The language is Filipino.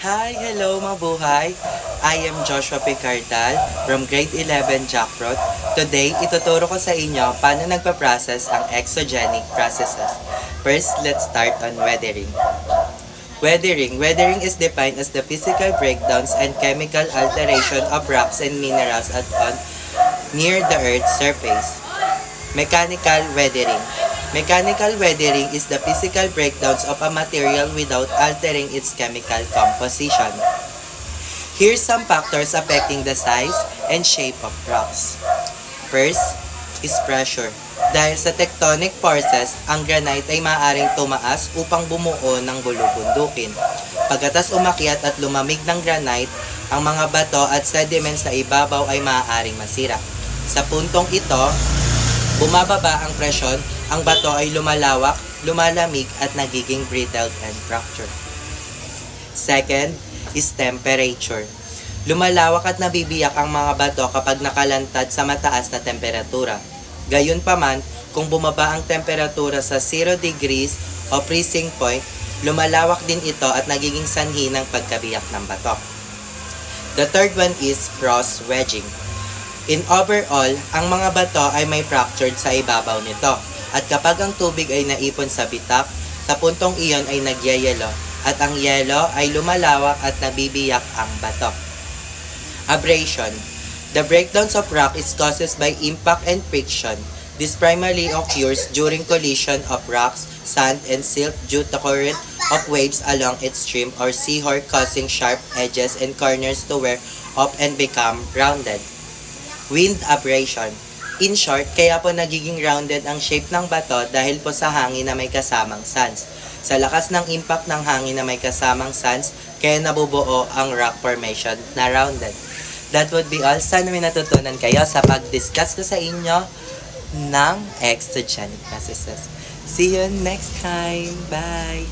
Hi, hello mabuhay! I am Joshua Picardal from grade 11 Jackrot. Today, ituturo ko sa inyo paano nagpa-process ang exogenic processes. First, let's start on weathering. Weathering is defined as the physical breakdowns and chemical alteration of rocks and minerals at on near the Earth's surface. Mechanical weathering. Mechanical weathering is the physical breakdowns of a material without altering its chemical composition. Here's some factors affecting the size and shape of rocks. First is pressure. Dahil sa tectonic forces, ang granite ay maaaring tumaas upang bumuo ng bulubundukin. Pagkatas umakyat at lumamig ng granite, ang mga bato at sediments sa ibabaw ay maaaring masira. Sa puntong ito, bumababa ang presyon, ang bato ay lumalawak, lumalamig at nagiging brittle and fractured. Second is temperature. Lumalawak at nabibiyak ang mga bato kapag nakalantad sa mataas na temperatura. Gayunpaman, kung bumaba ang temperatura sa 0 degrees o freezing point, lumalawak din ito at nagiging sanhi ng pagkabiyak ng bato. The third one is cross-wedging. In overall, ang mga bato ay may fractured sa ibabaw nito. At kapag ang tubig ay naipon sa bitak, sa puntong iyon ay nagyayelo at ang yelo ay lumalawak at nabibiyak ang bato. Abrasion. The breakdowns of rock is caused by impact and friction. This primarily occurs during collision of rocks, sand, and silt due to current of waves along its stream or seahore causing sharp edges and corners to wear off and become rounded. Wind abrasion. In short, kaya po nagiging rounded ang shape ng bato dahil po sa hangin na may kasamang sands. Sa lakas ng impact ng hangin na may kasamang sands, kaya nabubuo ang rock formation na rounded. That would be all. Sana may natutunan kayo sa pag-discuss ko sa inyo ng exogenic processes. See you next time. Bye!